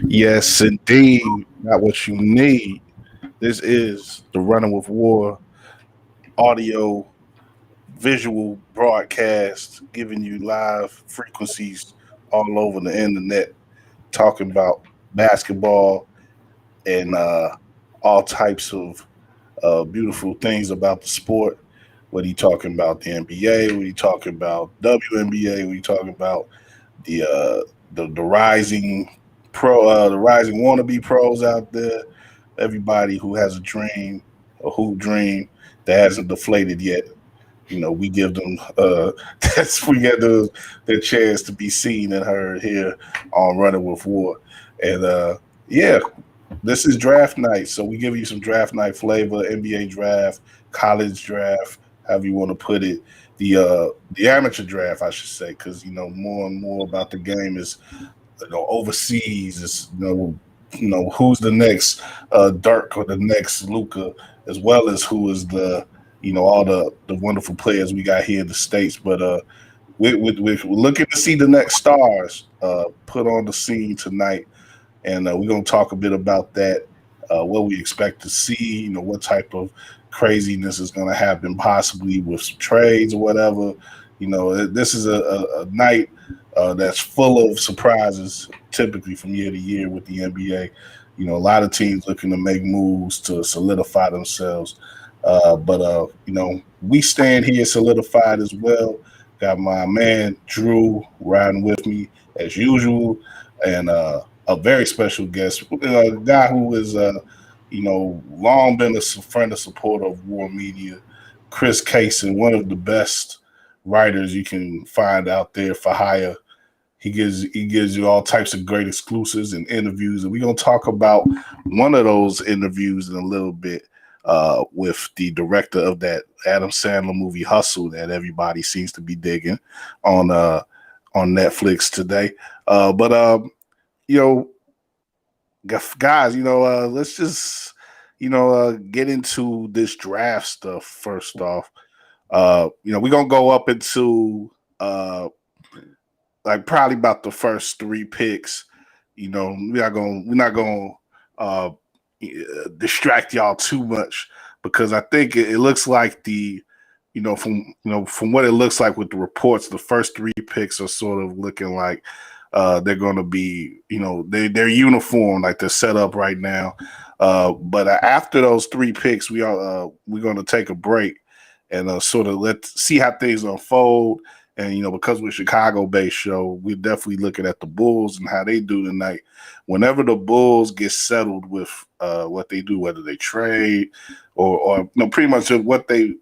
Yes, indeed. Not what you need. This is the Running with War audio visual broadcast, giving you live frequencies all over the internet, talking about basketball and all types of beautiful things about the sport. What are you talking about the NBA? What are you talking about WNBA? What are you talking about the the rising the rising wannabe pros out there? Everybody who has a dream, a hoop dream that hasn't deflated yet. We give them that's we get their chance to be seen and heard here on Running with War. And yeah, this is draft night, so we give you some draft night flavor, NBA draft, college draft, however you want to put it. The amateur draft, I should say, because more and more about the game is overseas. Is who's the next Dirk or the next Luca, as well as who is the all the wonderful players we got here in the states. But we're looking to see the next stars put on the scene tonight, and we're going to talk a bit about that, what we expect to see, what type of craziness is going to happen, possibly with some trades or whatever. This is a night that's full of surprises, typically from year to year with the NBA. A lot of teams looking to make moves to solidify themselves. But we stand here solidified as well. Got my man Drew riding with me as usual, and a very special guest, a guy who is, long been a friend and supporter of War Media, Chris Cason, one of the best writers you can find out there for hire. He gives you all types of great exclusives and interviews, and we're gonna talk about one of those interviews in a little bit with the director of that Adam Sandler movie Hustle that everybody seems to be digging on uh, on Netflix today. But you know, guys, let's just get into this draft stuff first off. We're gonna go up into like probably about the first three picks. We're not gonna uh, distract y'all too much because I think it looks like from what it looks like with the reports, the first three picks are sort of looking like they're going to be, they're uniform, like they're set up right now. But after those three picks, we're going to take a break and sort of let's see how things unfold. And because we're a Chicago-based show, we're definitely looking at the Bulls and how they do tonight. Whenever the Bulls get settled with what they do, whether they trade or pretty much what they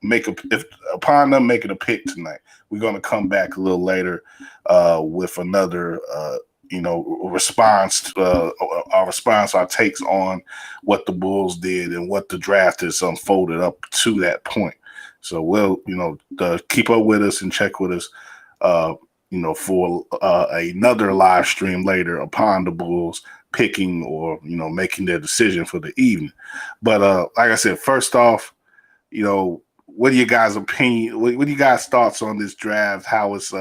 make if upon them making a pick tonight, we're going to come back a little later with another response, our takes on what the Bulls did and what the draft has unfolded up to that point. So we'll keep up with us and check with us for another live stream later upon the Bulls picking or making their decision for the evening. But like I said, first off, what are you guys' opinion? What are you guys' thoughts on this draft? How it's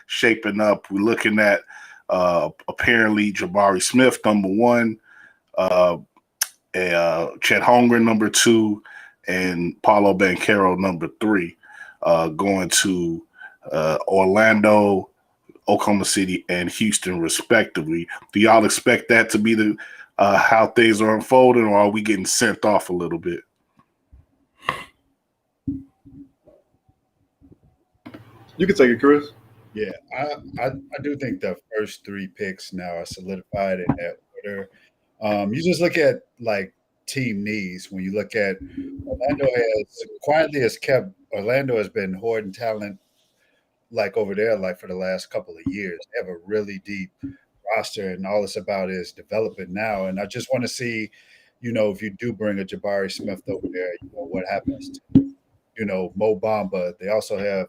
shaping up? We're looking at apparently Jabari Smith number one, uh, Chet Holmgren number two, and Paulo Banchero number three, going to Orlando, Oklahoma City, and Houston respectively. Do y'all expect that to be the how things are unfolding, or are we getting sent off a little bit? You can take it, Chris. Yeah, I do think the first three picks now are solidified in that order. You just look at like team needs. When you look at Orlando has been hoarding talent like over there like for the last couple of years. They have a really deep roster, and all it's about is developing now. And I just want to see, if you do bring a Jabari Smith over there, what happens to Mo Bamba. They also have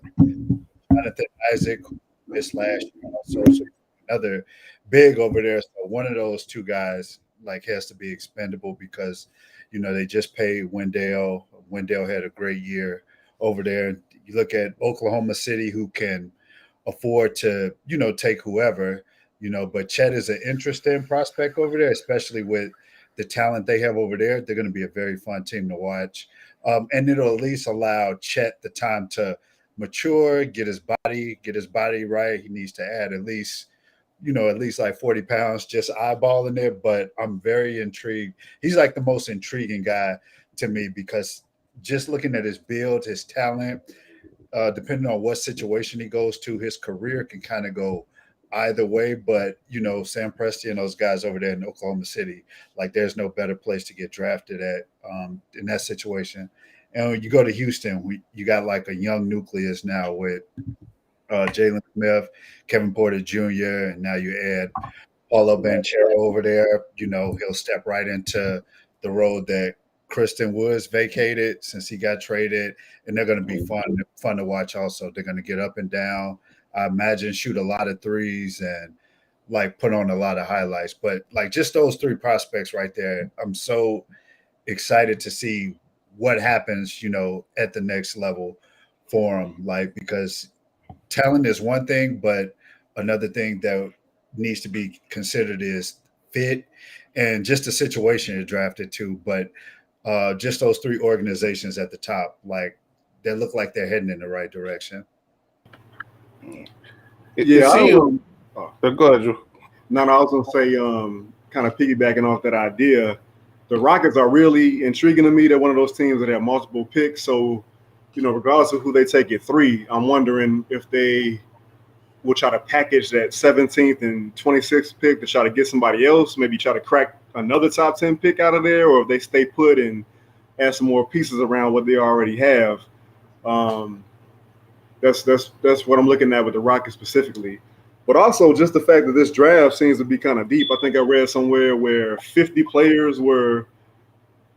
Jonathan Isaac, who missed last year, also so another big over there. So one of those two guys like has to be expendable because they just paid Wendell. Wendell had a great year over there. You look at Oklahoma City, who can afford to take whoever. But Chet is an interesting prospect over there, especially with the talent they have over there. They're going to be a very fun team to watch. And it'll at least allow Chet the time to mature, get his body right. He needs to add at least like 40 pounds just eyeballing it. But I'm very intrigued. He's like the most intriguing guy to me because just looking at his build, his talent, depending on what situation he goes to, his career can kind of go either way. But Sam Presti and those guys over there in Oklahoma City, like there's no better place to get drafted at in that situation. And when you go to Houston, you got like a young nucleus now with Jalen Smith, Kevin Porter Jr., and now you add Paulo Banchero over there. He'll step right into the road that Kristen Woods vacated since he got traded, and they're going to be fun to watch. Also, they're going to get up and down. I imagine shoot a lot of threes and like put on a lot of highlights. But like just those three prospects right there, I'm so excited to see what happens, at the next level for them. Like because talent is one thing, but another thing that needs to be considered is fit and just the situation you're drafted to. But just those three organizations at the top, like they look like they're heading in the right direction. Go ahead, Drew. No, I was gonna say, kind of piggybacking off that idea, the Rockets are really intriguing to me. They're one of those teams that have multiple picks. So, regardless of who they take at 3, I'm wondering if they will try to package that 17th and 26th pick to try to get somebody else, maybe try to crack another top 10 pick out of there, or if they stay put and add some more pieces around what they already have. That's what I'm looking at with the Rockets specifically. But also just the fact that this draft seems to be kind of deep. I think I read somewhere where 50 players were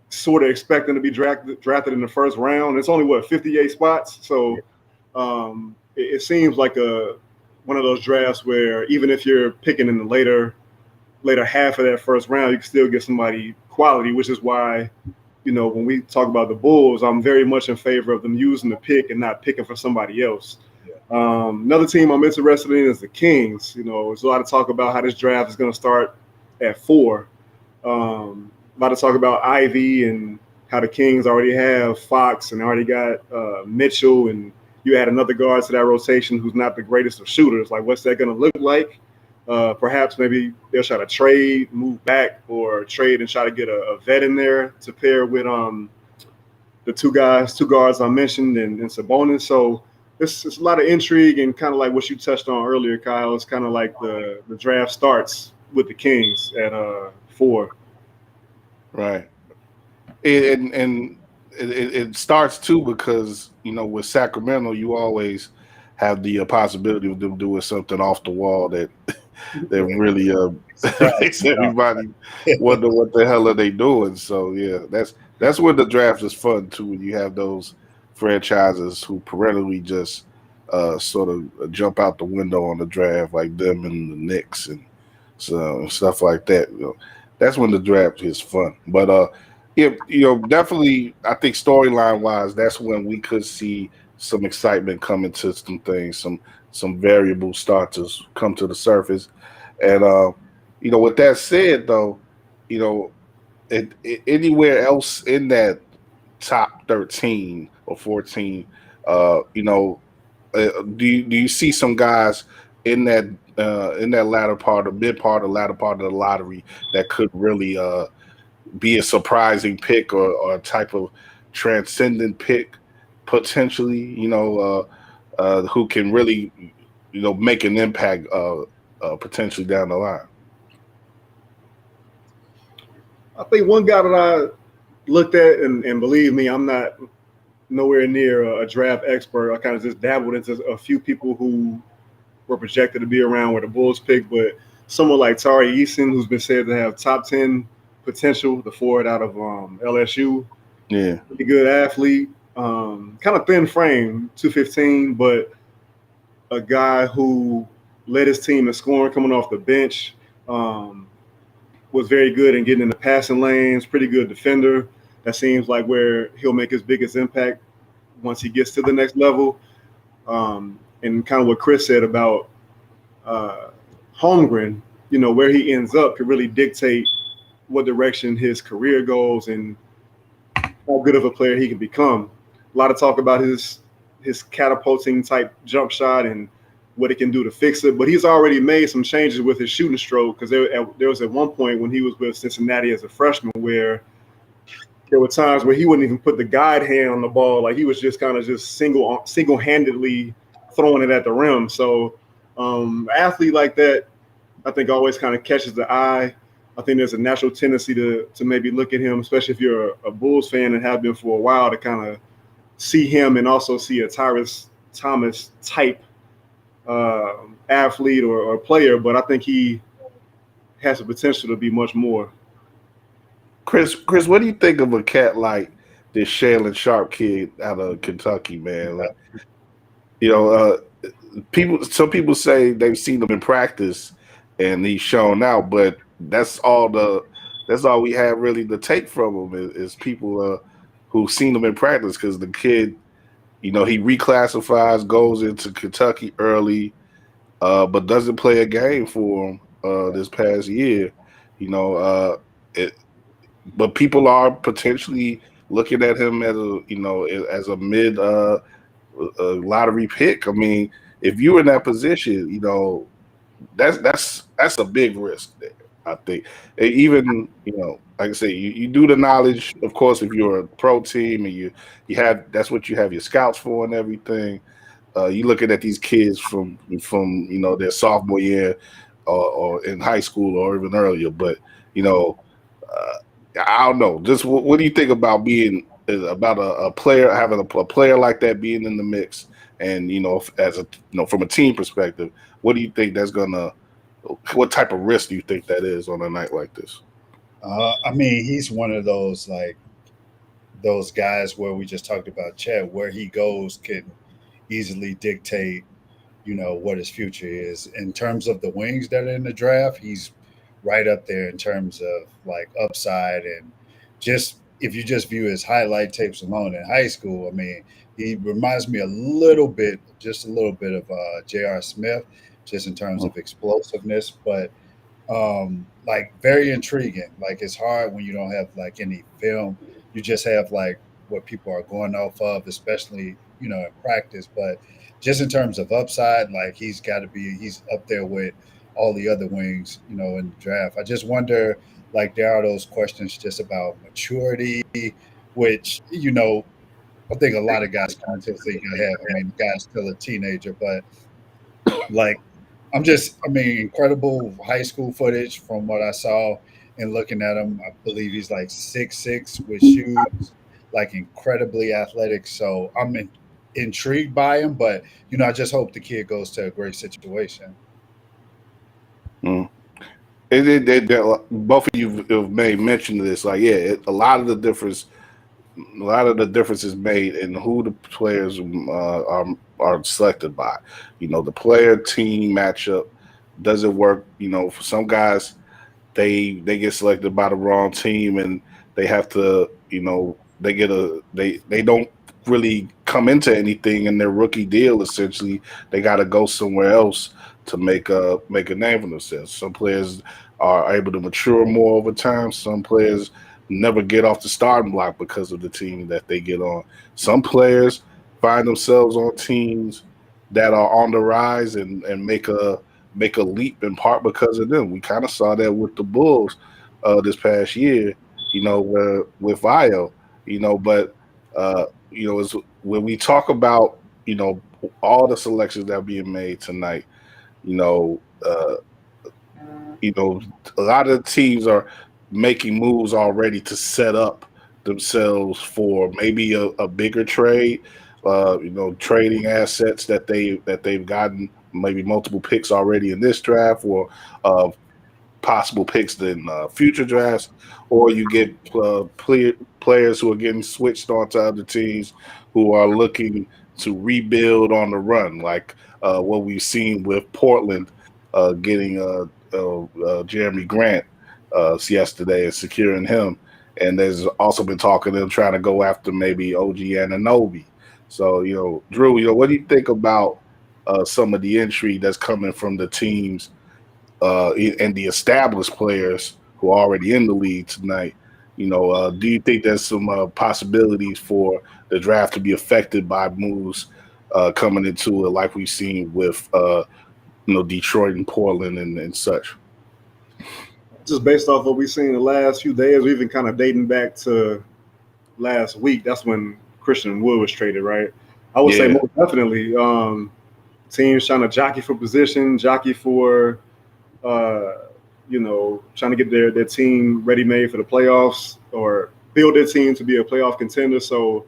sort of expecting to be drafted in the first round. It's only 58 spots. So it seems like one of those drafts where even if you're picking in the later half of that first round, you can still get somebody quality, which is why, when we talk about the Bulls, I'm very much in favor of them using the pick and not picking for somebody else. Another team I'm interested in is the Kings. There's a lot of talk about how this draft is going to start at 4. A lot of talk about Ivy and how the Kings already have Fox and already got Mitchell, and you add another guard to that rotation who's not the greatest of shooters. Like, what's that going to look like? Perhaps maybe they'll try to trade, move back, or trade and try to get a vet in there to pair with the two guards I mentioned and Sabonis. So it's a lot of intrigue and kind of like what you touched on earlier, Kyle. It's kind of like the draft starts with the Kings at 4. Right. And it starts too because, with Sacramento, you always have the possibility of them doing something off the wall that really makes everybody wonder what the hell are they doing. So yeah, that's when the draft is fun too, when you have those franchises who perennially just sort of jump out the window on the draft, like them and the Knicks and stuff like that. That's when the draft is fun. But definitely, I think storyline wise, that's when we could see some excitement come into some things, some variable start to come to the surface. And with that said, though, anywhere else in that top 13 or 14, do you see some guys in that latter part, or mid part, or latter part of the lottery that could really be a surprising pick or a type of transcendent pick potentially? Who can really make an impact potentially down the line? I think one guy that I looked at, and believe me, I'm not nowhere near a draft expert. I kind of just dabbled into a few people who were projected to be around where the Bulls pick, but someone like Tari Eason, who's been said to have top 10 potential, the forward out of LSU. Yeah. Pretty good athlete, kind of thin frame, 215, but a guy who led his team in scoring coming off the bench, was very good in getting in the passing lanes, pretty good defender. That seems like where he'll make his biggest impact once he gets to the next level. And kind of what Chris said about Holmgren, where he ends up could really dictate what direction his career goes and how good of a player he can become. A lot of talk about his catapulting type jump shot and what it can do to fix it, but he's already made some changes with his shooting stroke because there was at one point when he was with Cincinnati as a freshman where there were times where he wouldn't even put the guide hand on the ball, like he was just kind of just single handedly throwing it at the rim. So an athlete like that, I think always kind of catches the eye. I think there's a natural tendency to maybe look at him, especially if you're a Bulls fan and have been for a while, to kind of see him and also see a Tyrus Thomas type athlete or player. But I think he has the potential to be much more. Chris, what do you think of a cat like this Shaylin Sharp kid out of Kentucky, man? Like, you know, some people say they've seen him in practice and he's shown out, but that's all we have really to take from him is people who've seen him in practice because the kid, he reclassifies, goes into Kentucky early, but doesn't play a game for him this past year. You know, but people are potentially looking at him as as a mid lottery pick. I mean, if you're in that position, that's a big risk there. I think even like I say, you do the knowledge, of course, if you're a pro team and you have that's what you have your scouts for and everything. You looking at these kids from their sophomore year or in high school or even earlier, but uh, I don't know. Just what do you think about being about a player having a player like that being in the mix, and as a from a team perspective, what do you think that's gonna? What type of risk do you think that is on a night like this? I mean, he's one of those like those guys where we just talked about Chet, where he goes can easily dictate, what his future is. In terms of the wings that are in the draft, he's right up there in terms of like upside and just if you just view his highlight tapes alone in high school, I mean, he reminds me just a little bit of J.R. Smith, just in terms of explosiveness, but like very intriguing. Like it's hard when you don't have like any film. You just have like what people are going off of, especially in practice. But just in terms of upside, like he's up there with all the other wings, in the draft. I just wonder, like there are those questions just about maturity, which I think a lot of guys kind of think you have. I mean, the guy's still a teenager, but like I mean, incredible high school footage from what I saw and looking at him. I believe he's like 6'6" with shoes, like incredibly athletic. So intrigued by him, but I just hope the kid goes to a great situation. Mm. Both of you have made mention of this. Like, yeah, a lot of the difference is made in who the players are selected by. The player team matchup doesn't work. For some guys, they get selected by the wrong team and they have to they don't really come into anything in their rookie deal. Essentially, they got to go somewhere else to make a name for themselves. Some players are able to mature more over time. Some players never get off the starting block because of the team that they get on. Some players find themselves on teams that are on the rise and make a leap in part because of them. We kind of saw that with the Bulls this past year, where with Io, but it's, when we talk about, all the selections that are being made tonight, you know, uh, a lot of the teams are making moves already to set up themselves for maybe a bigger trade. Trading assets that they've gotten, maybe multiple picks already in this draft, or possible picks in future drafts, or you get players who are getting switched onto other teams who are looking to rebuild on the run, like what we've seen with Portland getting Jeremy Grant yesterday and securing him. And there's also been talk of them trying to go after maybe OG Anunoby. So, Drew, what do you think about some of the intrigue that's coming from the teams and the established players who are already in the league tonight. Do you think there's some possibilities for the draft to be affected by moves coming into it, like we've seen with Detroit and Portland and such? Just based off what we've seen the last few days, or even kind of dating back to last week, that's when Christian Wood was traded, right? I would say most definitely. Teams trying to jockey for position, jockey for, trying to get their team ready made for the playoffs or build their team to be a playoff contender. So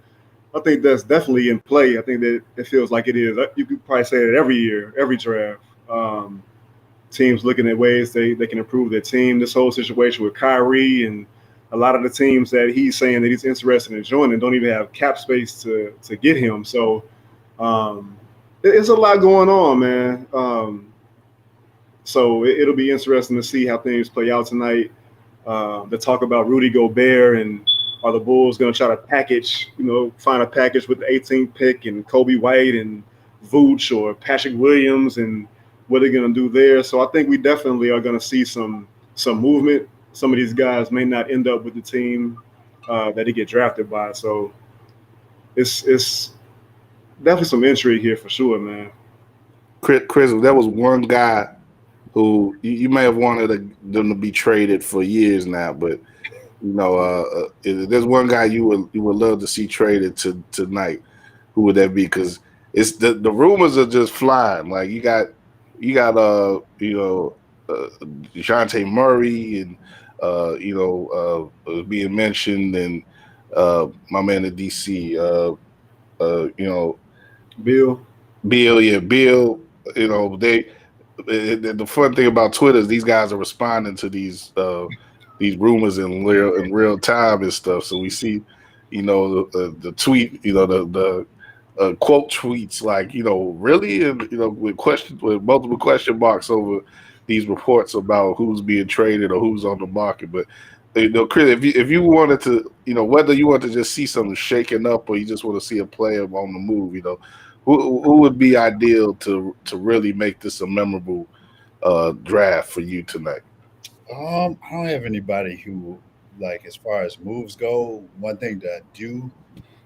I think that's definitely in play. I think that it feels like it is. You could probably say it every year, every draft. Teams looking at ways they can improve their team. This whole situation with Kyrie and a lot of the teams that he's saying that he's interested in joining don't even have cap space to get him. So it's a lot going on, man. So it'll be interesting to see how things play out tonight. The talk about Rudy Gobert and are the Bulls going to try to find a package with the 18th pick and Kobe White and Vooch or Patrick Williams and what they're going to do there. So I think we definitely are going to see some movement. Some of these guys may not end up with the team that they get drafted by. So it's definitely some intrigue here for sure, man. Chris, there was one guy who you may have wanted them to be traded for years now, but there's one guy you would love to see traded tonight. Who would that be? Because it's the rumors are just flying. Like you got DeJounte Murray and being mentioned, and my man in DC, Bill. Yeah, Bill. The fun thing about Twitter is these guys are responding to these rumors in real time and stuff. So we see, the tweet, the quote tweets like, really, and with multiple question marks over these reports about who's being traded or who's on the market. But Chris, if you wanted to, whether you want to just see something shaking up or you just want to see a player on the move, who would be ideal to really make this a memorable draft for you tonight? I don't have anybody who, like, as far as moves go, one thing that I do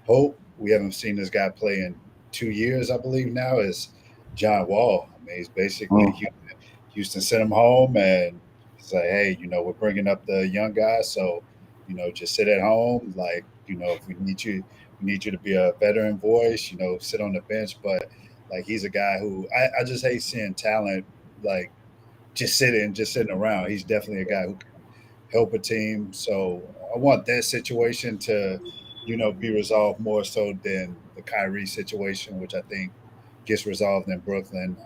hope we haven't seen this guy play in 2 years, I believe now, is John Wall. I mean, he's basically Houston sent him home and it's like, hey, we're bringing up the young guys, so just sit at home. Like, if we need you to be a veteran voice, sit on the bench. But like, he's a guy who I just hate seeing talent like just sitting around. He's definitely a guy who can help a team. So I want that situation to, be resolved more so than the Kyrie situation, which I think gets resolved in Brooklyn.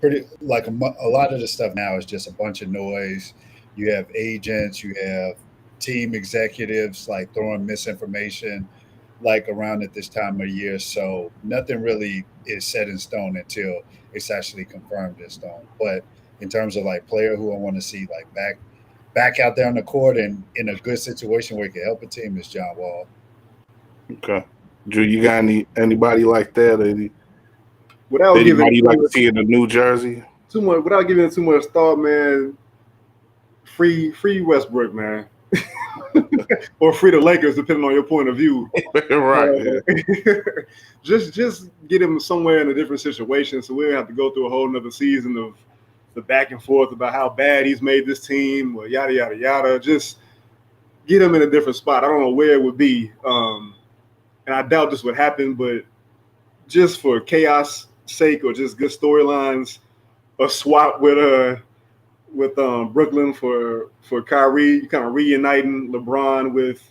Pretty like a lot of the stuff now is just a bunch of noise. You have agents, you have team executives like throwing misinformation like around at this time of year. So nothing really is set in stone until it's actually confirmed in stone. But in terms of like player who I want to see like back out there on the court and in a good situation where he can help a team is John Wall. Okay. Drew, you got anybody like that? Without giving anybody like to see in the New Jersey? Without giving it too much thought, man. Free Westbrook, man. Or free the Lakers, depending on your point of view. Right. Just get him somewhere in a different situation, so we don't have to go through a whole nother season of the back and forth about how bad he's made this team, or yada yada yada. Just get him in a different spot. I don't know where it would be, and I doubt this would happen, but just for chaos sake or just good storylines, a swap with Brooklyn for Kyrie, kind of reuniting LeBron with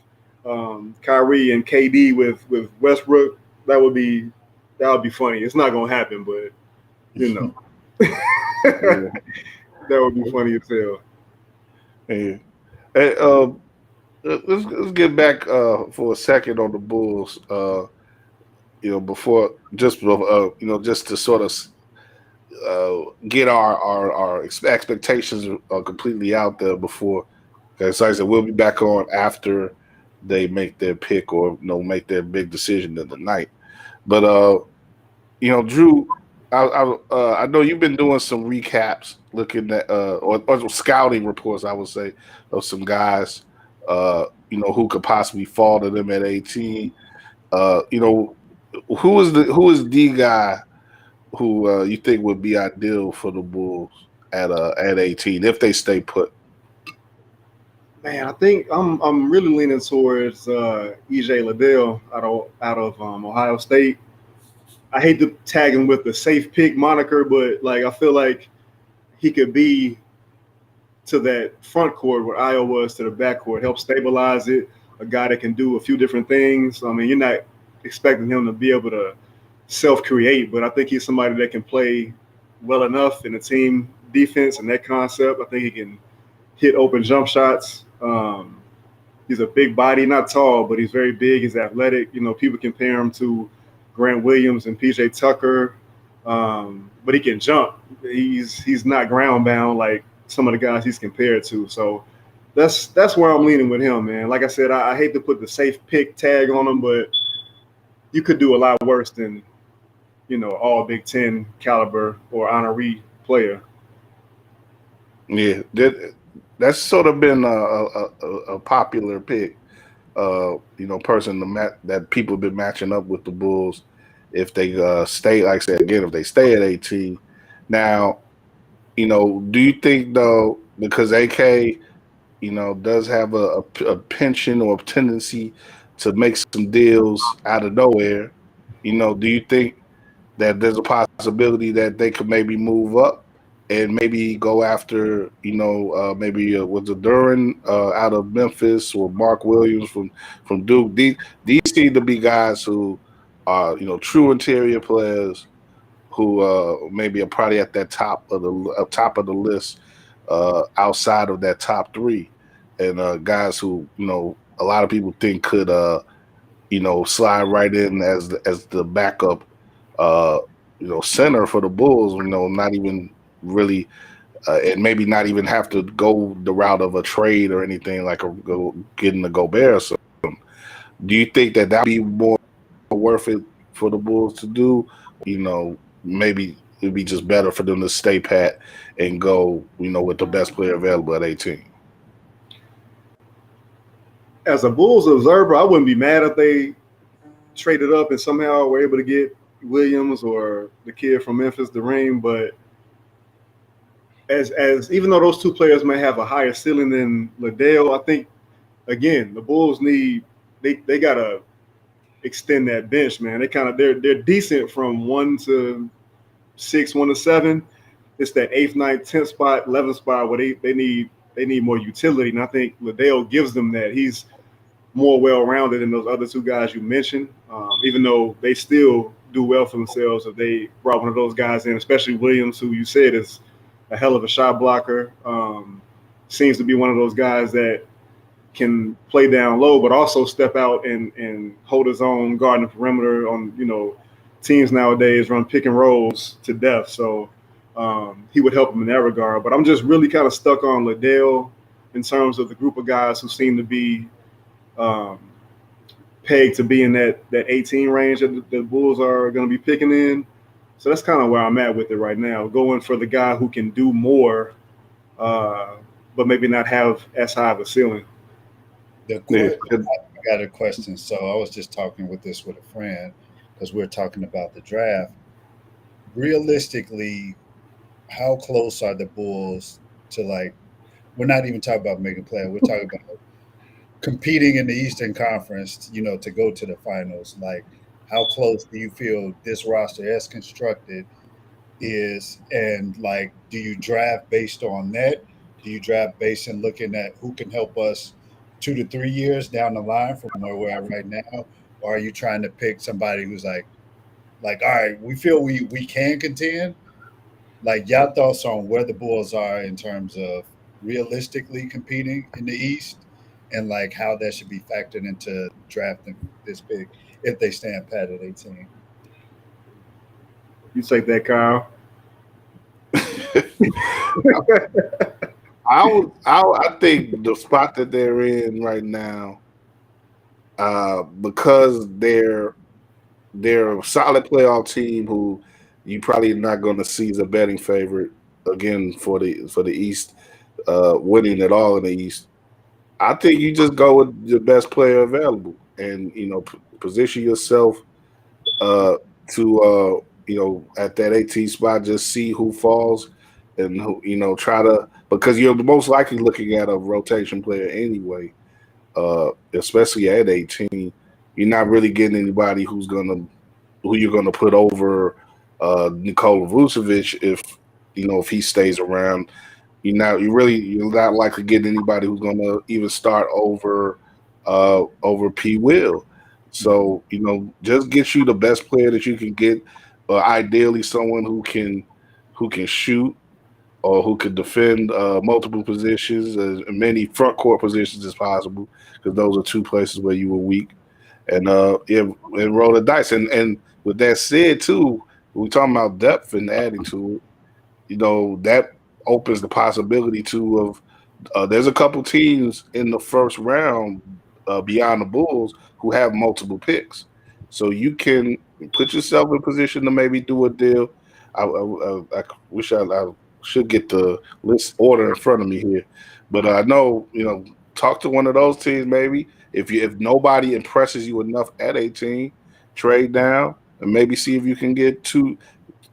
Kyrie and KD with Westbrook. That would be funny. It's not gonna happen, but that would be funny as hell. Hey, let's get back for a second on the Bulls. Before just to sort of get our expectations completely out there before. Okay, so like I said, we'll be back on after they make their pick or make their big decision of the night. But Drew, I know you've been doing some recaps, looking at or scouting reports, I would say, of some guys, who could possibly fall to them at 18. You know, who is the guy who you think would be ideal for the Bulls at 18 if they stay put? Man, I think I'm really leaning towards EJ Liddell out of Ohio State. I hate to tag him with the safe pick moniker, but like I feel like he could be to that front court where Io was to the back court, help stabilize it. A guy that can do a few different things. I mean, you're not expecting him to be able to self-create, but I think he's somebody that can play well enough in the team defense and that concept. I think he can hit open jump shots. He's a big body, not tall, but he's very big. He's athletic. You know, people compare him to Grant Williams and PJ Tucker, but he can jump. He's not ground bound like some of the guys he's compared to. So that's where I'm leaning with him, man. Like I said, I hate to put the safe pick tag on him, but you could do a lot worse than all Big Ten caliber or honoree player. Yeah, that's sort of been a popular pick. Person that people have been matching up with the Bulls if they stay. Like I said again, if they stay at 18. Now, do you think though, because AK, does have a penchant or a tendency to make some deals out of nowhere? Do you think that there's a possibility that they could maybe move up and maybe go after, maybe was it Duran out of Memphis or Mark Williams from Duke? These seem to be guys who are, true interior players who maybe are probably at that top of the list outside of that top three, and guys who a lot of people think could slide right in as the backup center for the Bulls. Not even really, and maybe not even have to go the route of a trade or anything like getting the Gobert or something. Do you think that would be more worth it for the Bulls to do? Maybe it'd be just better for them to stay pat and go, with the best player available at 18. As a Bulls observer, I wouldn't be mad if they traded up and somehow were able to get Williams or the kid from Memphis, Dwayne. But as even though those two players may have a higher ceiling than Liddell, I think again the Bulls they gotta extend that bench, man. They're decent from 1 to 6, 1 to 7. It's that 8th, 9th, 10th spot, 11th spot where they need more utility, and I think Liddell gives them that. He's more well-rounded than those other two guys you mentioned, even though they still do well for themselves if they brought one of those guys in, especially Williams, who you said is a hell of a shot blocker. Seems to be one of those guys that can play down low, but also step out and hold his own, guard the perimeter on, teams nowadays run pick and rolls to death. So he would help him in that regard. But I'm just really kind of stuck on Liddell in terms of the group of guys who seem to be pegged to be in that 18 range that the Bulls are going to be picking in. So that's kind of where I'm at with it right now, going for the guy who can do more, but maybe not have as high of a ceiling. I got a question. So I was just talking with a friend because we're talking about the draft. Realistically, how close are the Bulls to, like, we're not even talking about making play. We're talking about competing in the Eastern Conference, to go to the finals. Like, how close do you feel this roster as constructed is? And, like, do you draft based on that? Do you draft based on looking at who can help us 2 to 3 years down the line from where we're at right now? Or are you trying to pick somebody who's like, all right, we feel we can contend? Like, y'all thoughts on where the Bulls are in terms of realistically competing in the East, and like how that should be factored into drafting this pick if they stand pat at 18. You take that, Kyle. I think the spot that they're in right now, because they're a solid playoff team who, you probably not going to see the betting favorite again for the East winning at all in the East. I think you just go with the best player available, and position yourself uh, to at that 18 spot. Just see who falls, and who try to, because you're most likely looking at a rotation player anyway. Especially at 18, you're not really getting anybody who you're gonna put over Nikola Vucevic if he stays around. You're not likely getting anybody who's gonna even start over P Will. So just get you the best player that you can get. Ideally, someone who can shoot or who could defend multiple positions, as many front court positions as possible, because those are two places where you were weak. And yeah, and roll the dice. And with that said, too, we're talking about depth and adding to it. That opens the possibility too of there's a couple teams in the first round beyond the Bulls who have multiple picks, so you can put yourself in position to maybe do a deal. I wish I should get the list order in front of me here, but I know talk to one of those teams maybe. If nobody impresses you enough at 18, trade down and maybe see if you can get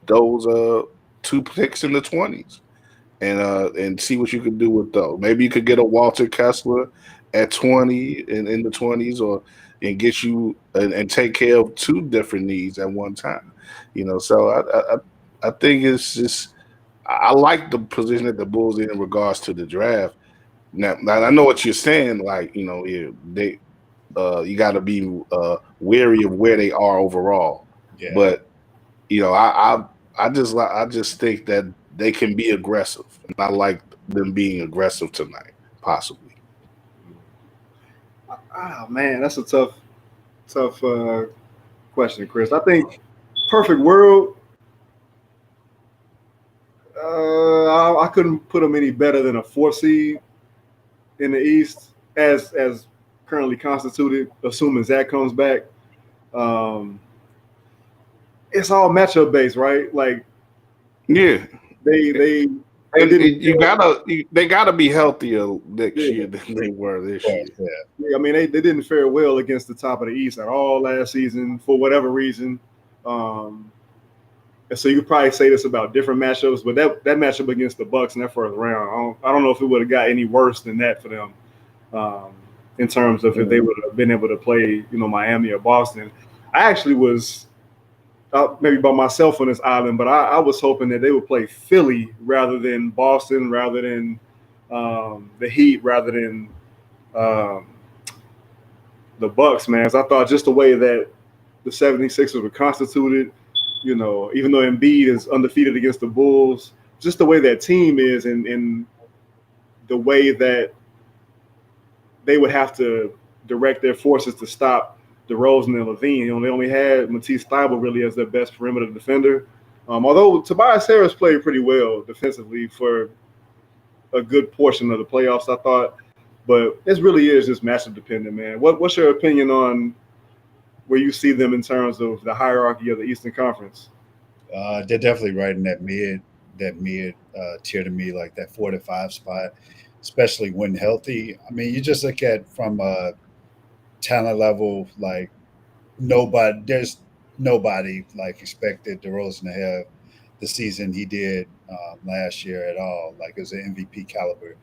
those two picks in the 20s and see what you can do with those. Maybe you could get a Walter Kessler at 20 in the 20s, or and get you and take care of two different needs at one time. So I think it's just I like the position that the Bulls in regards to the draft. Now I know what you're saying. Like they you got to be wary of where they are overall. Yeah. But I just think that they can be aggressive, and I like them being aggressive tonight, possibly. Ah, man, that's a tough question, Chris. I think perfect world. I couldn't put them any better than a 4 seed in the East, as currently constituted, assuming Zach comes back. Um, it's all matchup based, right? Like, Yeah, they and didn't. they gotta be healthier next Yeah. year than they were this year. Yeah. Yeah, I mean, they didn't fare well against the top of the East at all last season for whatever reason. And so you could probably say this about different matchups, but that matchup against the Bucks in that first round, I don't know if it would have got any worse than that for them, in terms of if they would have been able to play, Miami or Boston. I actually was maybe by myself on this island, but I was hoping that they would play Philly rather than Boston, rather than the Heat, rather than um, the Bucks, man. 'Cause I thought just the way that the 76ers were constituted, even though Embiid is undefeated against the Bulls, just the way that team is, and the way that they would have to direct their forces to stop DeRozan and Levine. They only had Matisse Thybulle really as their best perimeter defender. Although Tobias Harris played pretty well defensively for a good portion of the playoffs, I thought. But it really is just matchup dependent, man. What's your opinion on where you see them in terms of the hierarchy of the Eastern Conference? They're definitely right in that mid tier to me, like that 4 to 5 spot, especially when healthy. I mean, you just look at from a talent level, like there's nobody like expected DeRozan to have the season he did last year at all. Like it was an MVP caliber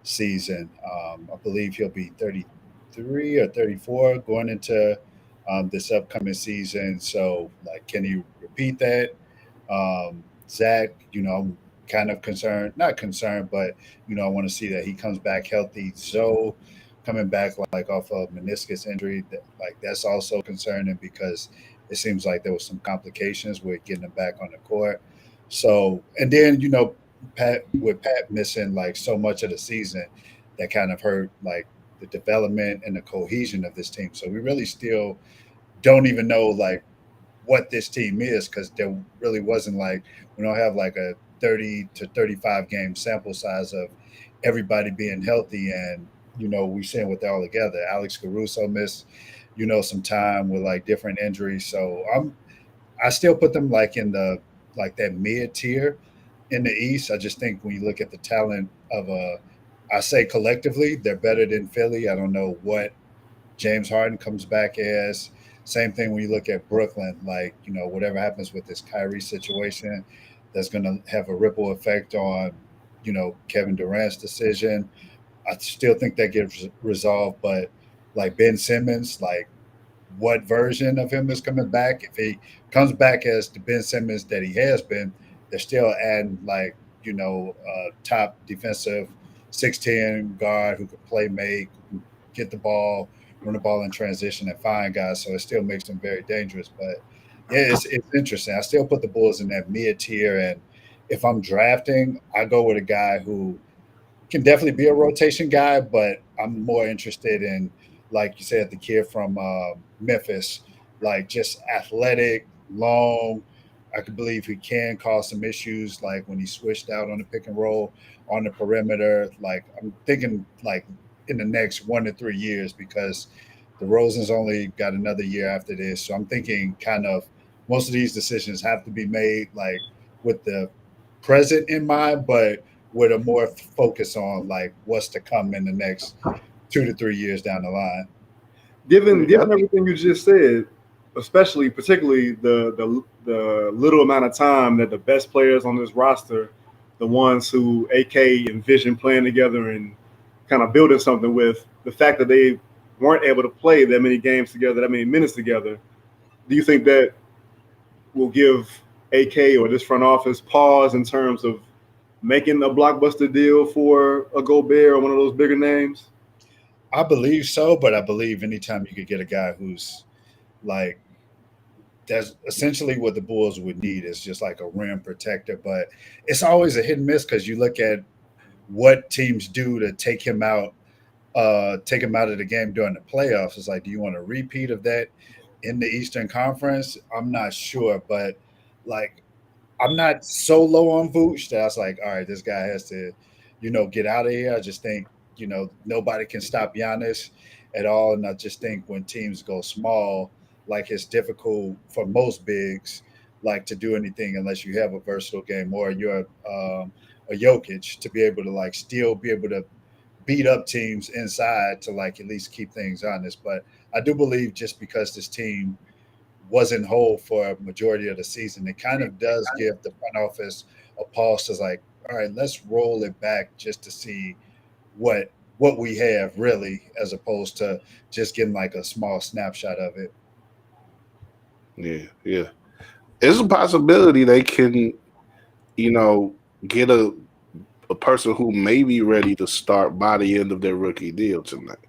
season. I believe he'll be 33 or 34 going into this upcoming season. So, like, can he repeat that? Zach, I'm kind of concerned, not concerned, but I want to see that he comes back healthy. So, coming back like off of meniscus injury, that's also concerning because it seems like there was some complications with getting him back on the court. So, and then Pat missing like so much of the season, that kind of hurt like the development and the cohesion of this team. So we really still don't even know like what this team is, because there really wasn't like, we don't have like a 30 to 35 game sample size of everybody being healthy, and we seeing what they're all together. Alex Caruso missed some time with like different injuries. So I still put them like in the like that mid tier in the East. I just think when you look at the talent of I say collectively they're better than Philly. I don't know what James Harden comes back as. Same thing when you look at Brooklyn, like, whatever happens with this Kyrie situation, that's going to have a ripple effect on, Kevin Durant's decision. I still think that gets resolved, but like Ben Simmons, like what version of him is coming back? If he comes back as the Ben Simmons that he has been, they're still adding like, top defensive 6'10" guard who could play make, who can get the ball, run the ball in transition and find guys. So it still makes them very dangerous. But yeah, it's interesting. I still put the Bulls in that mid tier. And if I'm drafting, I go with a guy who can definitely be a rotation guy, but I'm more interested in, like you said, the kid from Memphis, like just athletic, long. I could believe he can cause some issues, like when he switched out on the pick and roll on the perimeter. Like I'm thinking, like in the next 1 to 3 years, because the Rosen's only got another year after this. So I'm thinking, kind of, most of these decisions have to be made like with the present in mind, but with a more focus on like what's to come in the next 2 to 3 years down the line. Given everything you just said, especially particularly the little amount of time that the best players on this roster, the ones who AK envision playing together and kind of building something with, the fact that they weren't able to play that many games together, that many minutes together, do you think that will give AK or this front office pause in terms of making a blockbuster deal for a Gobert or one of those bigger names? I believe so, but I believe anytime you could get a guy who's like, that's essentially what the Bulls would need, is just like a rim protector. But it's always a hit and miss because you look at what teams do to take him out of the game during the playoffs. It's like, do you want a repeat of that in the Eastern Conference? I'm not sure, but like, I'm not so low on Vooch that I was like, all right, this guy has to, get out of here. I just think, nobody can stop Giannis at all. And I just think when teams go small, like it's difficult for most bigs, like to do anything unless you have a versatile game or you're a Jokic to be able to like still be able to beat up teams inside to like at least keep things honest. But I do believe just because this team wasn't whole for a majority of the season, it kind of does give the front office a pause to like, all right, let's roll it back just to see what we have really, as opposed to just getting like a small snapshot of it. Yeah, yeah. It's a possibility they can, get a person who may be ready to start by the end of their rookie deal tonight.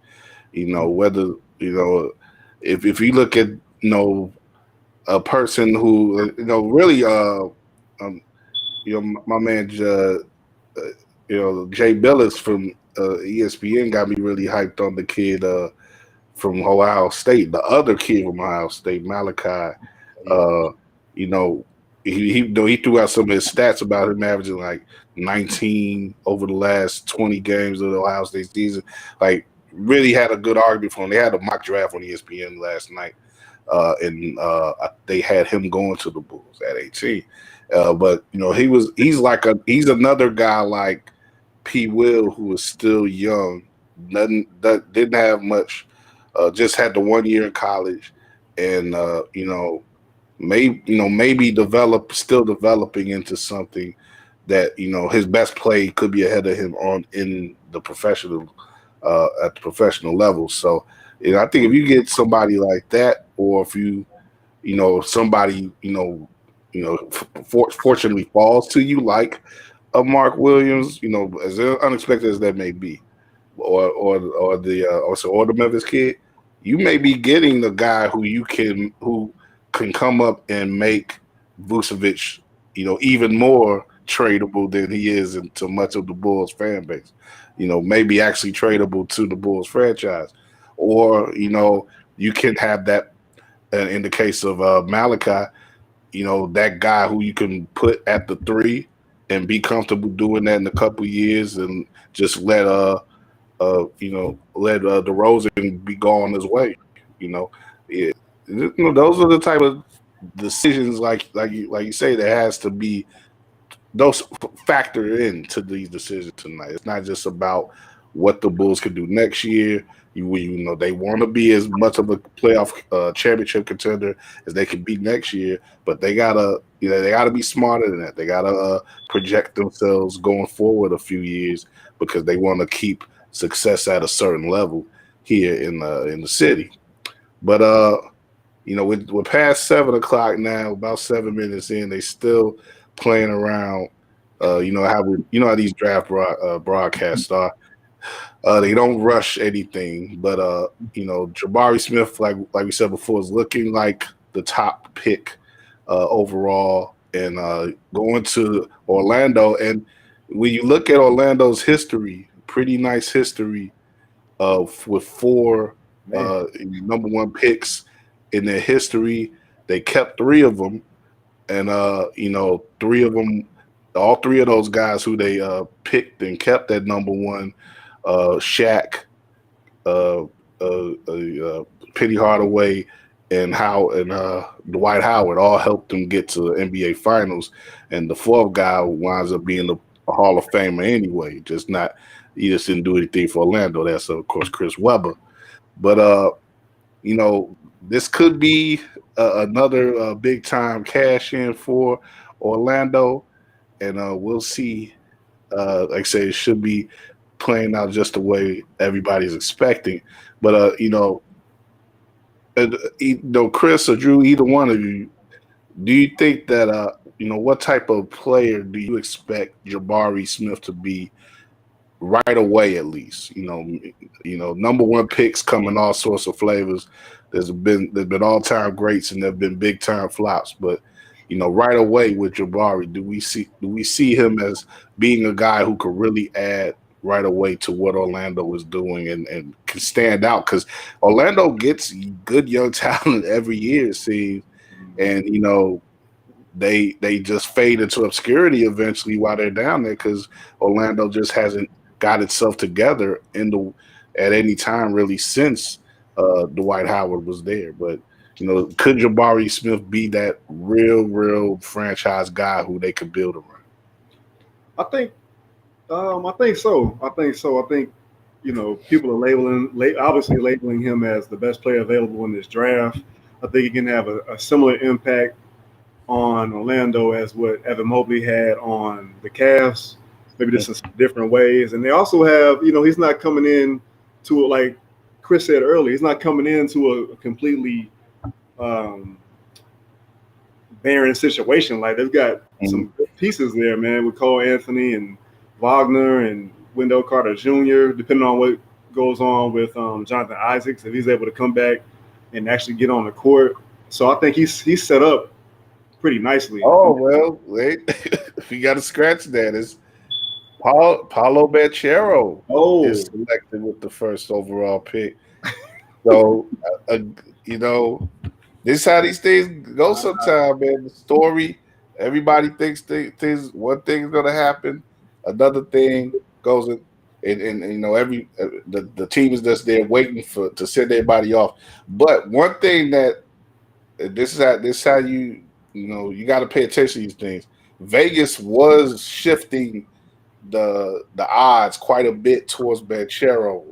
Whether, if you look at, a person who, really, um, my man, Jay Billis from ESPN got me really hyped on the kid from Ohio State, the other kid from Ohio State, Malachi. Uh, you know, he threw out some of his stats about him averaging like 19 over the last 20 games of the Ohio State season. Like, really had a good argument for him. They had a mock draft on ESPN last night, and they had him going to the Bulls at 18. But he's another guy like P. Will, who is still young, that didn't have much, just had the 1 year in college, and maybe still developing into something that his best play could be ahead of him on in the professional at the professional level. So I think if you get somebody like that, or if somebody fortunately falls to you like a Mark Williams, as unexpected as that may be, or the Memphis kid, you may be getting the guy who can come up and make Vucevic, even more tradable than he is to much of the Bulls fan base. Maybe actually tradable to the Bulls franchise, or you can have that in the case of Malachi. That guy who you can put at the three and be comfortable doing that in a couple years, and just let DeRozan be gone his way. Yeah, those are the type of decisions like you say, there has to be those factor into these decisions tonight. It's not just about what the Bulls can do next year. You know they want to be as much of a playoff championship contender as they can be next year, but they gotta be smarter than that. They gotta project themselves going forward a few years because they want to keep success at a certain level here in the city. But we're past 7 o'clock now, about 7 minutes in, they still playing around. How these draft broadcasts are. They don't rush anything, but Jabari Smith, like we said before, is looking like the top pick overall, and going to Orlando. And when you look at Orlando's history, pretty nice history with four number one picks in their history. They kept three of them, and three of them, all three of those guys who they picked and kept at number one, Shaq, uh, Penny Hardaway, and Dwight Howard all helped them get to the NBA Finals, and the fourth guy winds up being a Hall of Famer anyway. He just didn't do anything for Orlando. That's of course Chris Webber, but this could be another big time cash in for Orlando, and we'll see. Like I say, it should be playing out just the way everybody's expecting. But Chris or Drew, either one of you, do you think that what type of player do you expect Jabari Smith to be right away? At least number one picks come in all sorts of flavors. There's been all time greats and there've been big time flops, but right away with Jabari, do we see him as being a guy who could really add right away to what Orlando is doing and can stand out? Because Orlando gets good young talent every year, it seems, and they just fade into obscurity eventually while they're down there because Orlando just hasn't got itself together at any time really since Dwight Howard was there. But could Jabari Smith be that real franchise guy who they could build around? I think so. I think people are obviously labeling him as the best player available in this draft. I think he can have a similar impact on Orlando as what Evan Mobley had on the Cavs. Maybe just in different ways. And they also have, he's not coming in to, like Chris said earlier, he's not coming into a completely barren situation. Like they've got some good pieces there, man, with Cole Anthony and Wagner and Wendell Carter Jr., depending on what goes on with Jonathan Isaacs, if he's able to come back and actually get on the court. So I think he's set up pretty nicely. Oh, well, wait. We got to scratch that. It's Paolo Banchero is selected with the first overall pick. So, this is how these things go sometimes, man. The story, everybody thinks one thing is going to happen, another thing goes in, and the team is just there waiting to send everybody off. But one thing that this is how you got to pay attention to these things. Vegas was shifting the odds quite a bit towards Banchero.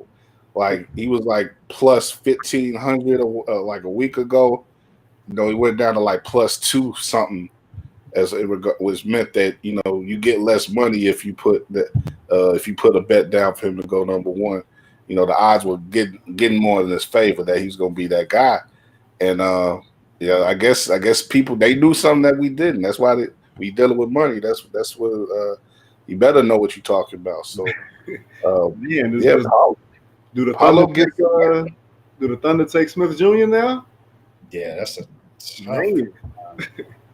Like he was like plus 1,500 like a week ago. He went down to like plus 2 something, as it was meant that you get less money if you put a bet down for him to go number one. The odds were getting more in his favor that he's going to be that guy. And I guess people, they knew something that we didn't. That's why we dealing with money. That's what you better know what you're talking about. So do the Thunder take Smith Jr. now? Yeah, that's a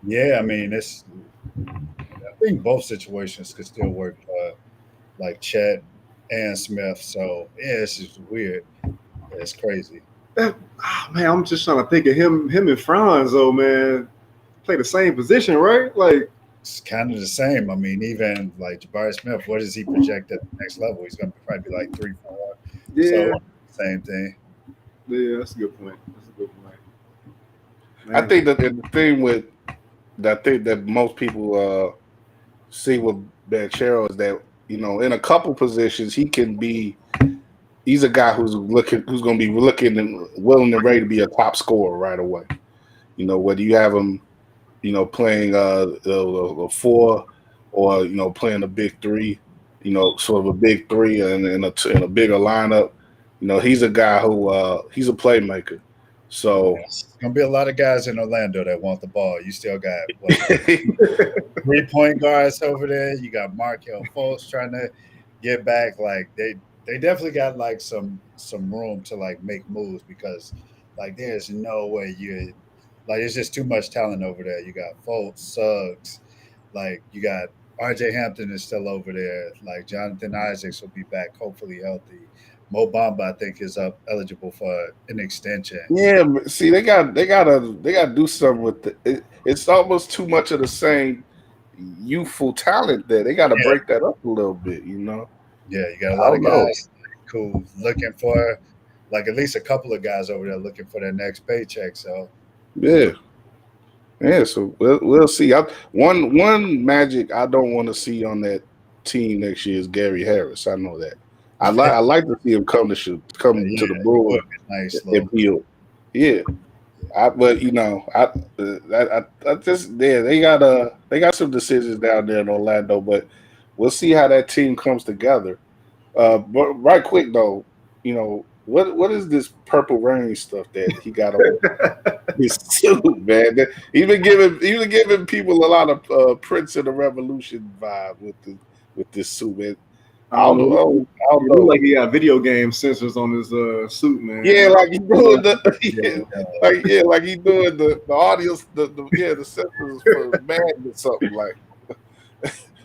yeah. I mean, I think both situations could still work, like Chet and Smith. So yeah, it's just weird. It's crazy. Man, I'm just trying to think of him and Franz, though, man. Play the same position, right? Like it's kind of the same. I mean, even like Jabari Smith, what does he project at the next level? He's going to probably be like 3-4. Yeah, so, same thing. Yeah, that's a good point. I Man. think that the thing with that thing that most people see with Banchero is that in a couple positions he's a guy who's going to be looking and willing and ready to be a top scorer right away. Whether you have him playing a four or playing a big three, sort of a big three and in a bigger lineup. He's a guy who he's a playmaker. So There's gonna be a lot of guys in Orlando that want the ball. You still got what 3 point guards over there. You got Markel Fultz trying to get back. Like they definitely got like some room to like make moves because like there's no way you like it's just too much talent over there. You got Fultz, Suggs, like you got RJ Hampton is still over there. Like Jonathan Isaacs will be back, hopefully healthy. Mo Bamba, I think, is up eligible for an extension. yeah, see, they gotta do something with it's almost too much of the same youthful talent there. They got to Yeah, break that up a little bit. yeah, you got a I lot don't of know. guys who looking for like at least a couple of guys over there looking for their next paycheck. So Yeah, yeah. So we'll see. One Magic I don't want to see on that team next year is Gary Harris. I know that. I like to see him come yeah, to the it would Bulls be nice and little. build. Yeah, but I just they got some decisions down there in Orlando, but we'll see how that team comes together. But right quick though, what is this purple rain stuff that he got on his suit, man? Even giving people a lot of Prince of the Revolution vibe with this suit, man. I I don't don't know. know. I don't It looked know. like he got video game sensors on his suit, man. Yeah, like he doing the Yeah, like he doing the audio the sensors for Madden or something like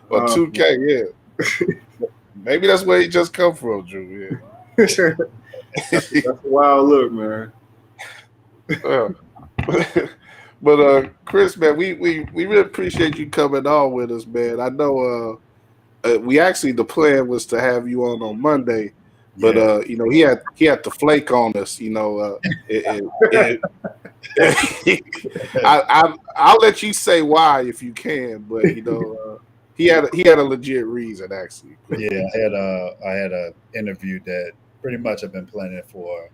or Uh, 2K. Yeah, maybe that's where he just come from, Drew. that's a wild look, man. Yeah. But Chris, man, we really appreciate you coming on with us, man. I know we actually the plan was to have you on Monday, but yeah. he had to flake on us. I'll let you say why if you can, but he had a legit reason actually. Yeah, I had a interview that pretty much I've been planning for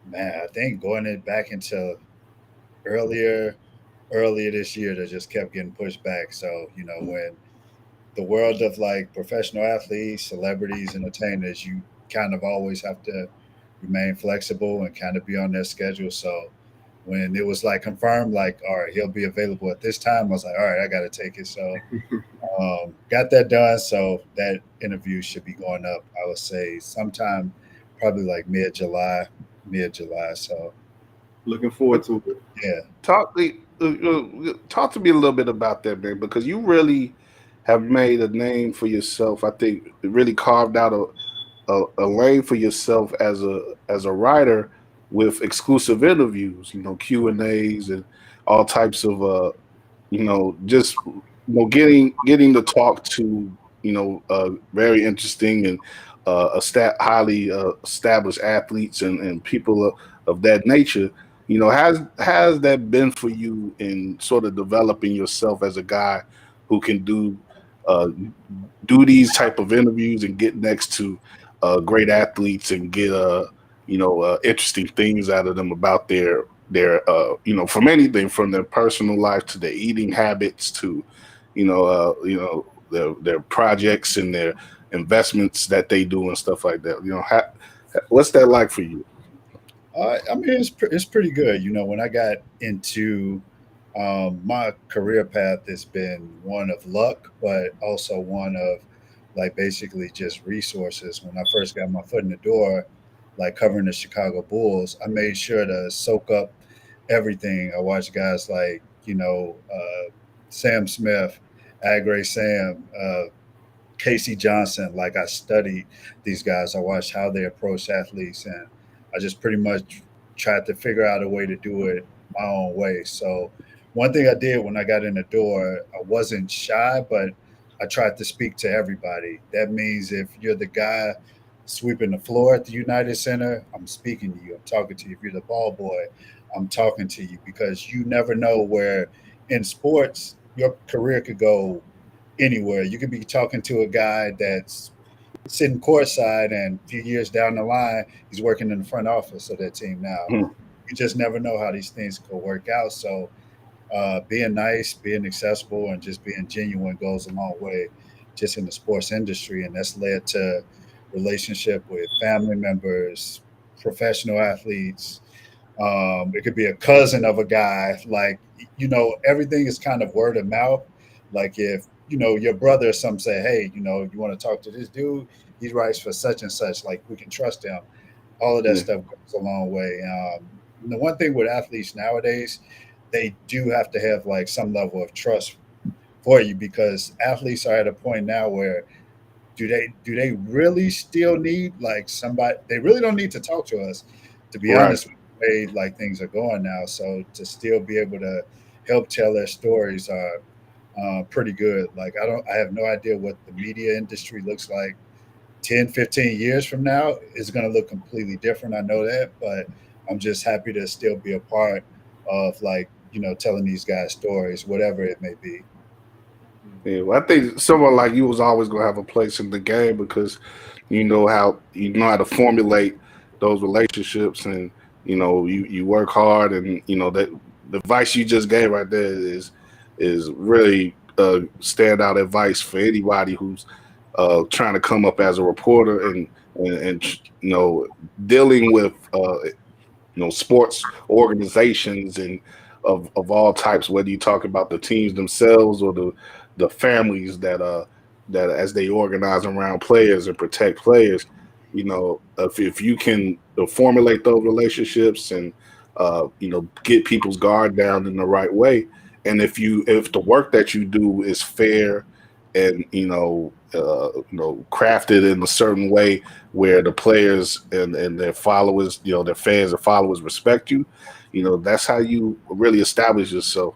man, I think going it back into earlier earlier this year that just kept getting pushed back. So, when the world of like professional athletes, celebrities, entertainers, you kind of always have to remain flexible and kind of be on their schedule. So when it was like confirmed, like, all right, he'll be available at this time, I was like, all right, I got to take it. So got that done. So that interview should be going up, I would say, sometime probably like mid July. So Looking forward to it. yeah, Talk to me a little bit about that, man, because you really have made a name for yourself. I think it really carved out a lane for yourself as a writer with exclusive interviews, Q&As and all types of just getting to talk to very interesting and highly established athletes and people of that nature. Has that been for you in sort of developing yourself as a guy who can uh, do these type of interviews and get next to great athletes and get interesting things out of them about from anything from their personal life to their eating habits to their projects and their investments that they do and stuff like that. What's that like for you? I mean, it's pretty good. When I got into my career path, it's been one of luck, but also one of like basically just resources. When I first got my foot in the door, like covering the Chicago Bulls, I made sure to soak up everything. I watched guys like, Sam Smith, Agre Sam, Casey Johnson. Like I studied these guys. I watched how they approach athletes, and I just pretty much tried to figure out a way to do it my own way. So one thing I did when I got in the door, I wasn't shy, but I tried to speak to everybody. That means if you're the guy sweeping the floor at the United Center, I'm speaking to you. I'm talking to you. If you're the ball boy, I'm talking to you because you never know where in sports your career could go anywhere. You could be talking to a guy that's sitting courtside, and a few years down the line, he's working in the front office of that team now. Mhm. You just never know how these things could work out. So being nice, being accessible, and just being genuine goes a long way just in the sports industry. And that's led to relationship with family members, professional athletes. It could be a cousin of a guy. Like, everything is kind of word of mouth. Like if, your brother or some say, hey, you want to talk to this dude? He writes for such and such. Like we can trust him. All of that Yeah. stuff goes a long way. The one thing with athletes nowadays, they do have to have like some level of trust for you because athletes are at a point now where do they really still need like somebody? They really don't need to talk to us, to be Right. honest with the way like things are going now. So to still be able to help tell their stories are pretty good. Like I have no idea what the media industry looks like 10, 15 years from now. Is going to look completely different. I know that, but I'm just happy to still be a part of like, telling these guys stories, whatever it may be. Yeah, well, I think someone like you was always gonna have a place in the game because you know how to formulate those relationships, and you work hard, and that the advice you just gave right there is really standout advice for anybody who's trying to come up as a reporter, and dealing with sports organizations and of all types, whether you talk about the teams themselves or the families that as they organize around players and protect players. If you can formulate those relationships and get people's guard down in the right way, and if the work that you do is fair and crafted in a certain way where the players and their followers, their fans and followers respect you, that's how you really establish yourself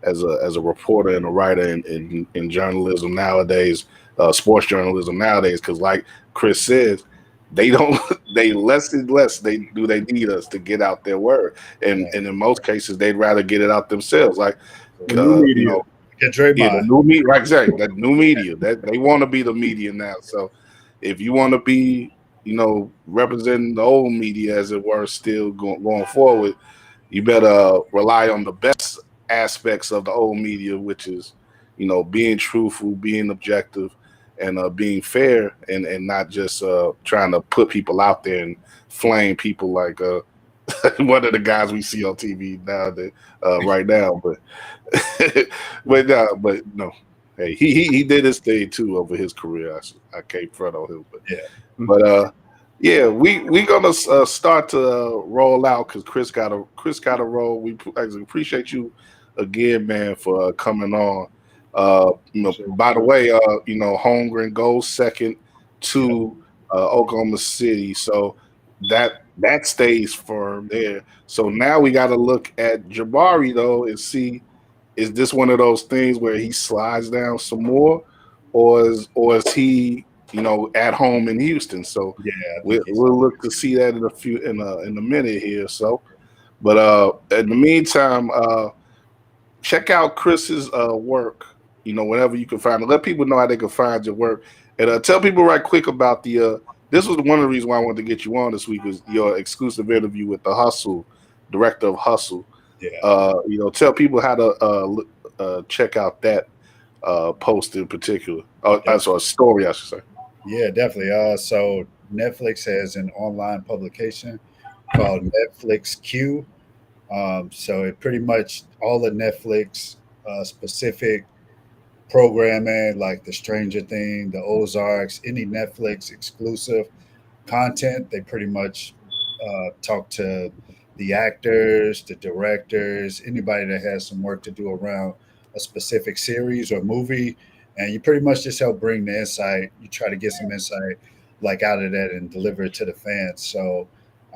as a reporter and a writer in journalism nowadays, sports journalism nowadays. Because like Chris says, they don't they less and less they need us to get out their word, Right. and in most cases they'd rather get it out themselves. Like The new you media. know Get yeah, the Draymond. new media, right? Exactly, that new media that they want to be the media now. So if you want to be, representing the old media, as it were, still going forward, you better rely on the best aspects of the old media, which is, being truthful, being objective, and being fair, and not just trying to put people out there and flame people like one of the guys we see on TV now that right now, but but no, hey, he did his thing too over his career. I can't front on him, Yeah. but yeah, we gonna start to roll out because Chris got a roll. We actually appreciate you again, man, for coming on. Appreciate it. By the way, Holmgren goes second Yep. to Oklahoma City, so that stays firm there. So now we got to look at Jabari though and see, is this one of those things where he slides down some more, or is he at home in Houston? So Yeah, I think he's we'll look to see that in a minute here. So, but in the meantime, check out Chris's work. Whenever you can find it, let people know how they can find your work, and tell people right quick about the. This was one of the reasons why I wanted to get you on this week was your exclusive interview with the Hustle director of Hustle. yeah. Tell people how to check out that post in particular. Oh, Def- sorry, story, I should say. yeah, definitely. So Netflix has an online publication called Netflix Q. So it pretty much all the Netflix specific programming, like the Stranger Thing, the Ozarks, any Netflix exclusive content. They pretty much talk to the actors, the directors, anybody that has some work to do around a specific series or movie, and you pretty much just help bring the insight. You try to get some insight like out of that and deliver it to the fans. So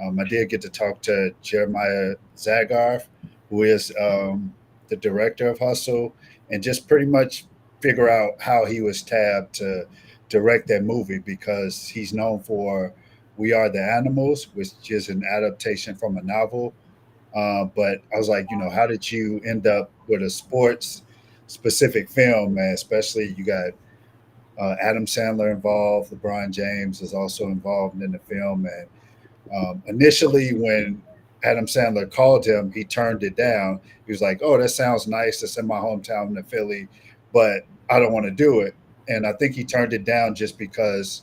I did get to talk to Jeremiah Zagarth, who is the director of Hustle, and just pretty much figure out how he was tabbed to direct that movie because he's known for We Are the Animals, which is an adaptation from a novel. But I was like, how did you end up with a sports specific film, man? Especially you got Adam Sandler involved. LeBron James is also involved in the film. And initially, when Adam Sandler called him, he turned it down. He was like, "Oh, that sounds nice. It's in my hometown in Philly, but I don't want to do it." And I think he turned it down just because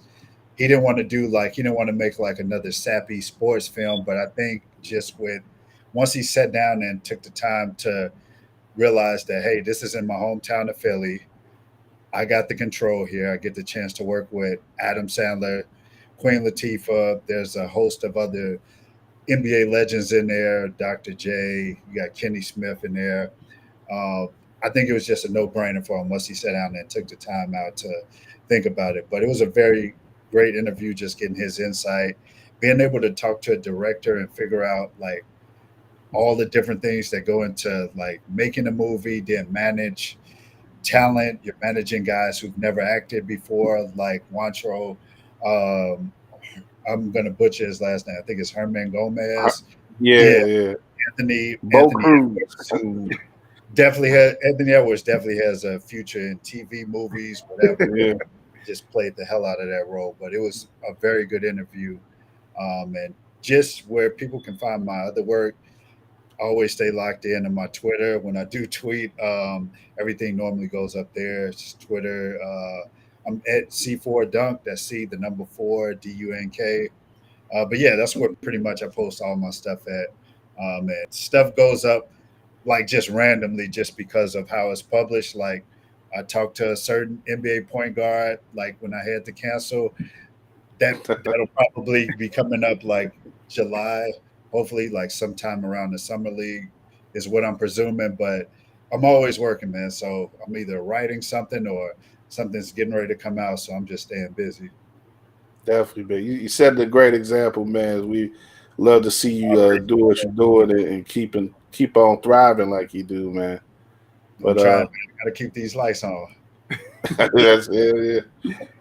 he didn't want to he didn't want to make like another sappy sports film. But I think just with once he sat down and took the time to realize that, hey, this is in my hometown of Philly. I got the control here. I get the chance to work with Adam Sandler, Queen Latifah. There's a host of other NBA legends in there, Dr. J, you got Kenny Smith in there. I think it was just a no brainer for him once he sat down and took the time out to think about it. But it was a very great interview, just getting his insight, being able to talk to a director and figure out like all the different things that go into like making a movie, then manage talent. You're managing guys who've never acted before, like Juancho. Um, I'm gonna butcher his last name. I think it's Herman Gomez. Yeah, Yeah, yeah. Bo Anthony Cruz. Edwards, who definitely has Anthony Edwards definitely has a future in TV, movies, whatever. Yeah, He just played the hell out of that role. But it was a very good interview, and just where people can find my other work. I always stay locked in on my Twitter. When I do tweet, everything normally goes up there. It's Twitter. I'm at C4Dunk. That's C, the number 4, DUNK. But yeah, that's where pretty much I post all my stuff at. And stuff goes up like just randomly just because of how it's published. Like I talked to a certain NBA point guard, like when I had to cancel, that'll probably be coming up like July, hopefully like sometime around the summer league is what I'm presuming. But I'm always working, man. So I'm either writing something or something's getting ready to come out. So I'm just staying busy. definitely, man. You set a great example, man. We love to see you do what you're doing and keep on thriving like you do, man. I'm But trying, man. I gotta keep these lights on. that's yeah,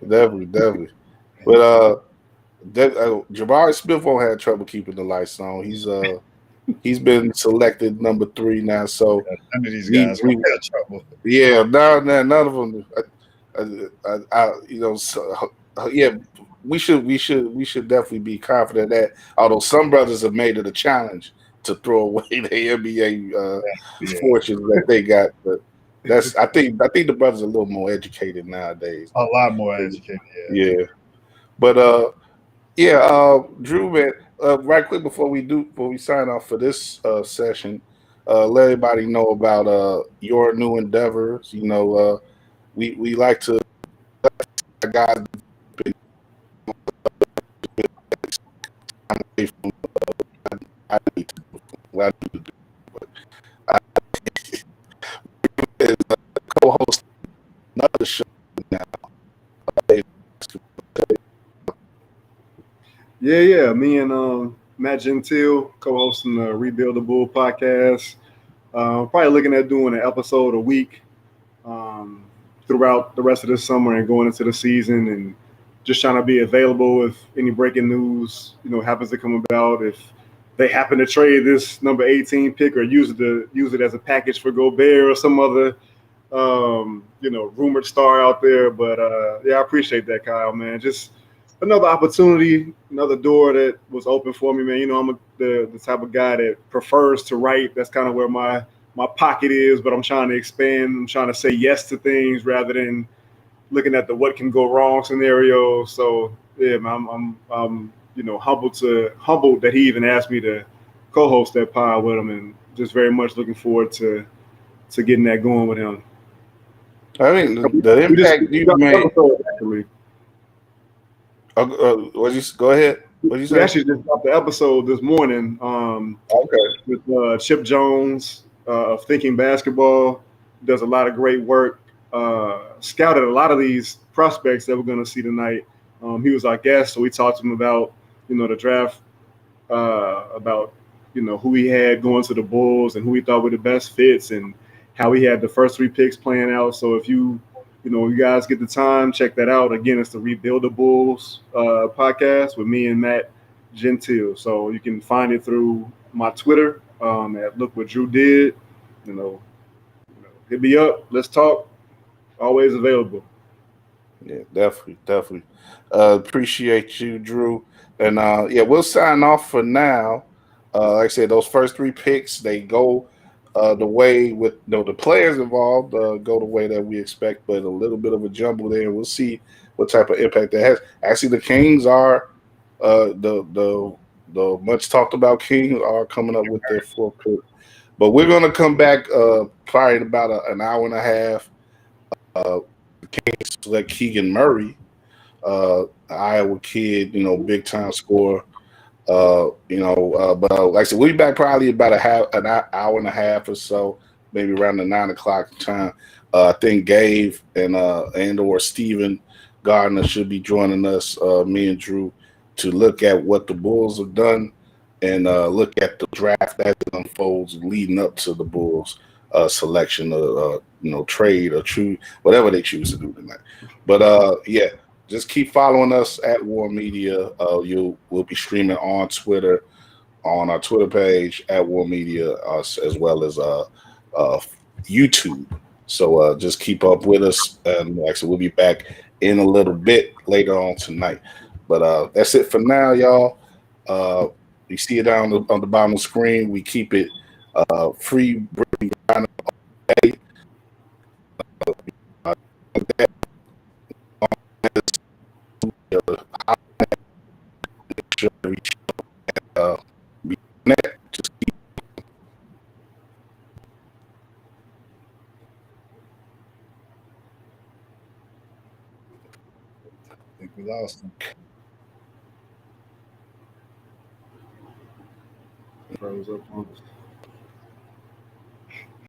definitely. But Jabari Smith won't have trouble keeping the lights on. He's been selected number 3 now, so None of these guys we gonna have trouble. yeah, no, none of them. So, yeah, we should definitely be confident that. Although some brothers have made it a challenge to throw away the NBA Yeah, fortunes that they got, but I think the brothers are a little more educated nowadays. a lot more educated. Yeah. Yeah, but yeah, Drew, man, right quick before we sign off for this session, let everybody know about your new endeavors. We like to guys away from I need to, what I need to do, but I is co-host another show now. Yeah. Me and Matt Gentile co-hosting the Rebuild the Bull podcast. Probably looking at doing an episode a week um, throughout the rest of the summer and going into the season, and just trying to be available if any breaking news happens to come about. If they happen to trade this number 18 pick or use it as a package for Gobert or some other rumored star out there. But yeah, I appreciate that, Kyle, man. Just another opportunity, another door that was open for me, man. I'm the type of guy that prefers to write. That's kind of where my pocket is, but I'm trying to expand. I'm trying to say yes to things rather than looking at the what can go wrong scenario. So yeah, man, I'm humbled that he even asked me to co-host that pod with him, and just very much looking forward to getting that going with him. I think the impact you made. Actually. Go ahead. What you We say? actually just dropped the episode this morning Okay. with Chip Jones of Thinking Basketball. Does a lot of great work. Scouted a lot of these prospects that we're going to see tonight. He was our guest, so we talked to him about the draft, about who he had going to the Bulls and who he thought were the best fits and how he had the first 3 picks playing out. So if you you guys get the time, check that out. Again, it's the Rebuild the Bulls podcast with me and Matt Gentile. So you can find it through my Twitter at Look What Drew Did. Hit me up. Let's talk. Always available. Yeah, definitely. Appreciate you, Drew. And yeah, we'll sign off for now. Like I said, those first three picks, they go the way with the players involved go the way that we expect, but a little bit of a jumble there. We'll see what type of impact that has. Actually, the Kings are the much talked about Kings are coming up with their fourth pick. But we're gonna come back probably in about an hour and a half. The Kings select Keegan Murray, Iowa kid, big time scorer. But like I said, we'll be back probably about an hour and a half or so, maybe around the 9 o'clock time. I think Gabe and or Steven Gardner should be joining us, me and Drew, to look at what the Bulls have done and look at the draft as it unfolds leading up to the Bulls selection of trade or choose whatever they choose to do tonight. But yeah. Just keep following us at WARR Media. We'll be streaming on Twitter, on our Twitter page at WARR Media, as well as YouTube. So just keep up with us, and actually we'll be back in a little bit later on tonight. But that's it for now, y'all. You see it down on the bottom of the screen. We keep it free. Just I think we lost him. Froze up on us.